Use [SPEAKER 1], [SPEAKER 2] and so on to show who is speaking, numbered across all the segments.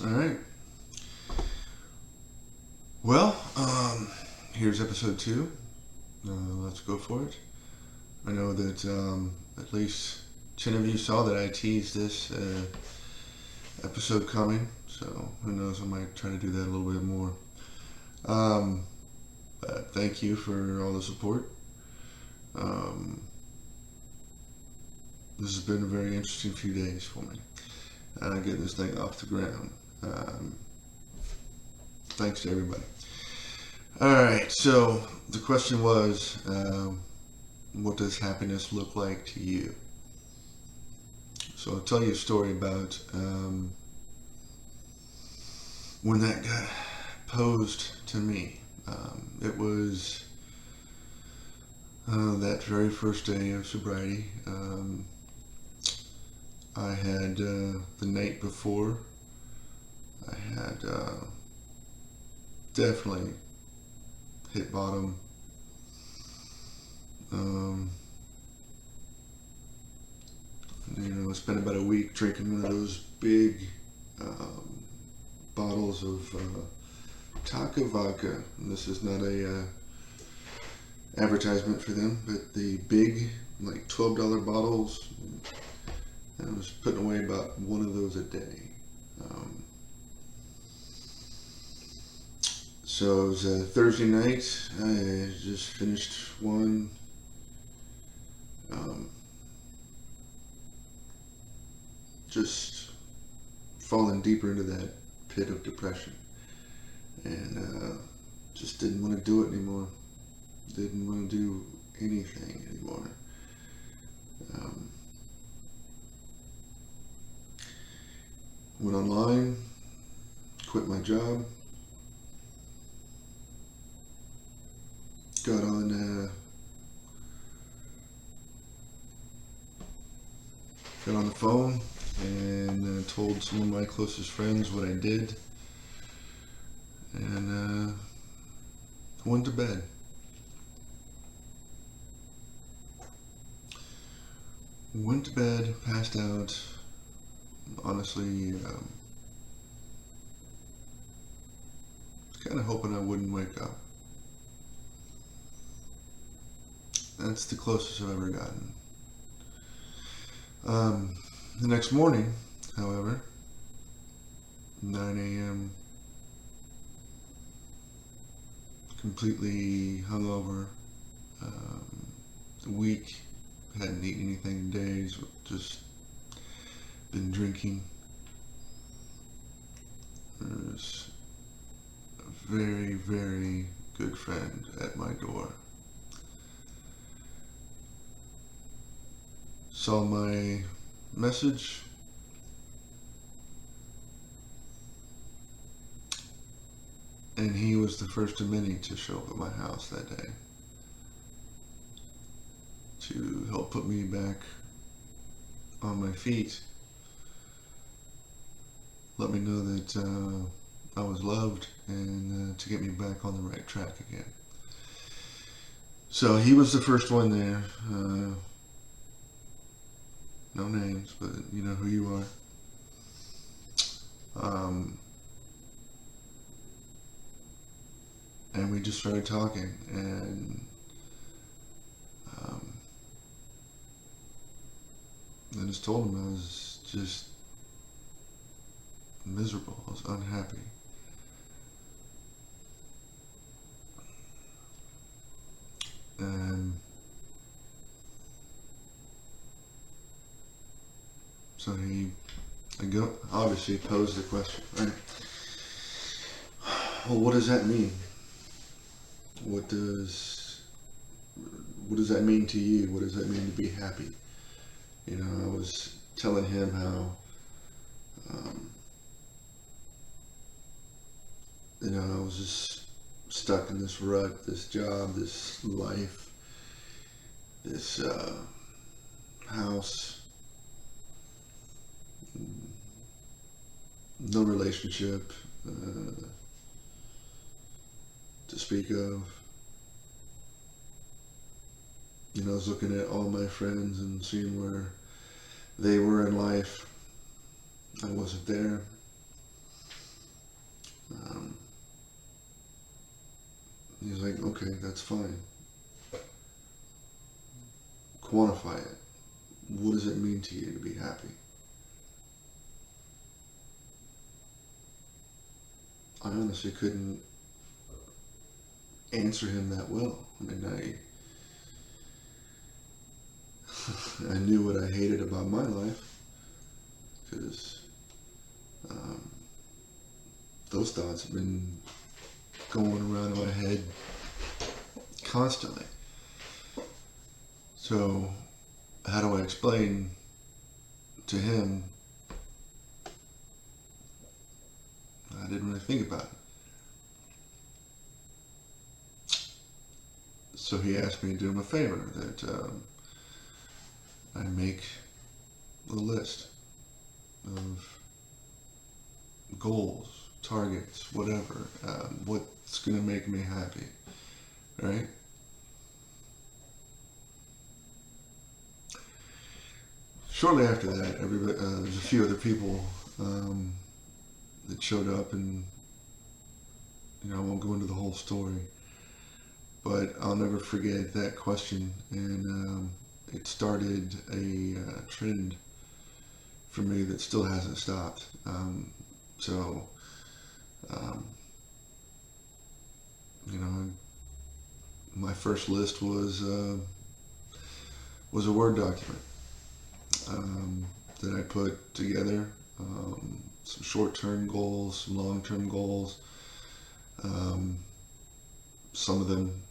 [SPEAKER 1] All right. Well, here's episode 2. Let's go for it. I know that at least 10 of you saw that I teased this episode coming, so who knows, I might try to do that a little bit more. Um, Thank you for all the support. Um, this has been a very interesting few days for me, getting this thing off the ground. Um, Thanks to everybody. All right, so the question was, what does happiness look like to you? So I'll tell you a story about when that got posed to me. It was that very first day of sobriety. I had the night before, I had definitely hit bottom. Um, I spent about a week drinking one of those big um, bottles of Taka vodka. And this is not a advertisement for them, but the big, like $12 bottles. I was putting away about one of those a day. Um, so it was a Thursday night. I just finished one. Um, just falling deeper into that pit of depression, and just didn't want to do it anymore. Didn't want to do anything anymore. Um, Went online, quit my job, got on the phone and told some of my closest friends what I did, and went to bed. Went to bed, passed out. Honestly, kind of hoping I wouldn't wake up. That's the closest I've ever gotten. The next morning, however, 9 a.m., completely hungover, weak, hadn't eaten anything in days, just been drinking. There's a very, very good friend at my door. Saw my message, and he was the first of many to show up at my house that day to help put me back on my feet, let me know that I was loved, and to get me back on the right track again. So he was the first one there. No names, but you know who you are. And we just started talking, and I just told him I was just miserable. I was unhappy. And so obviously posed the question, right? Well, what does that mean? What does what does that mean to you? What does that mean to be happy? I was telling him how, um, I was just stuck in this rut, this job, this life, this house, no relationship to speak of. I was looking at all my friends and seeing where they were in life. I wasn't there. He's like, okay, that's fine. Quantify it. What does it mean to you to be happy? I honestly couldn't answer him that well. I mean, I knew what I hated about my life because um, those thoughts have been going around in my head constantly. So, how do I explain to him I didn't really think about it? So he asked me to do him a favor that I make a list of goals, targets, whatever, what's going to make me happy, right? Shortly after that, there's a few other people that showed up, and I won't go into the whole story, but I'll never forget that question, and it started a trend for me that still hasn't stopped. So, um, you know, my first list was a Word document that I put together. Some short-term goals, some long-term goals. Some of them,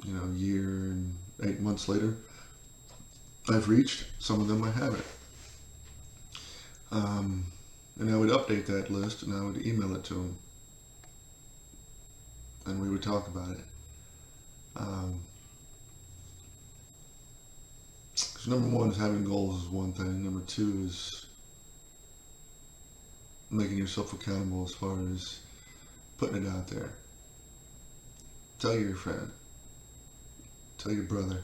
[SPEAKER 1] a year and 8 months later, I've reached. Some of them I haven't. And I would update that list and I would email it to him. And we would talk about it. Because number one is having goals is one thing. Number two is making yourself accountable as far as putting it out there. Tell your friend. Tell your brother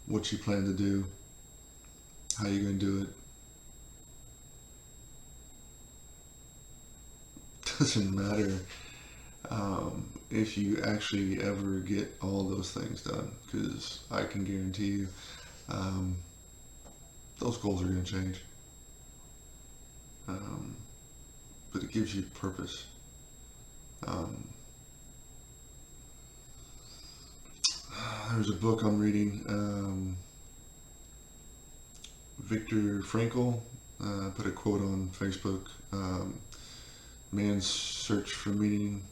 [SPEAKER 1] what you plan to do, how you're going to do it. Doesn't matter if you actually ever get all those things done, because I can guarantee you those goals are going to change. But it gives you purpose. There's a book I'm reading. Viktor Frankl put a quote on Facebook. Man's search for meaning.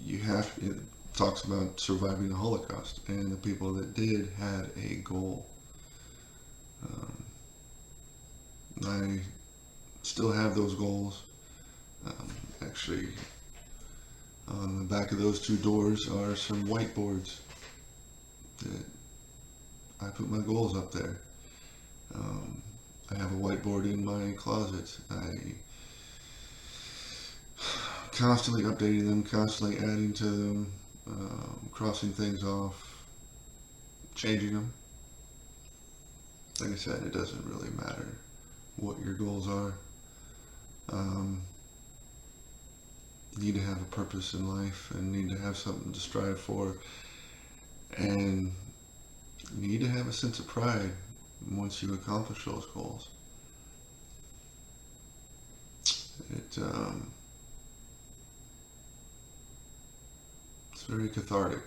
[SPEAKER 1] It talks about surviving the Holocaust, and the people that did had a goal. I still have those goals. Actually, on the back of those two doors are some whiteboards that I put my goals up there. I have a whiteboard in my closet. I constantly updating them, constantly adding to them, crossing things off, changing them. Like I said, it doesn't really matter what your goals are. You need to have a purpose in life and need to have something to strive for, and you need to have a sense of pride once you accomplish those goals. It's very cathartic.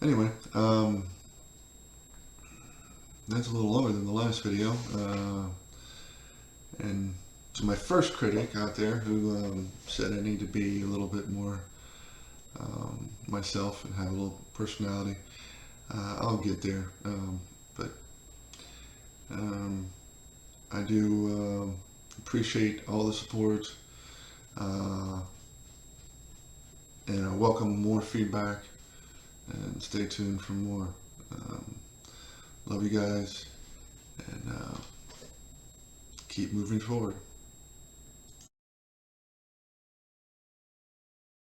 [SPEAKER 1] Anyway, that's a little longer than the last video. And to my first critic out there who said I need to be a little bit more myself and have a little personality, I'll get there. But I do appreciate all the support, and I welcome more feedback, and stay tuned for more. Love you guys, and keep moving forward.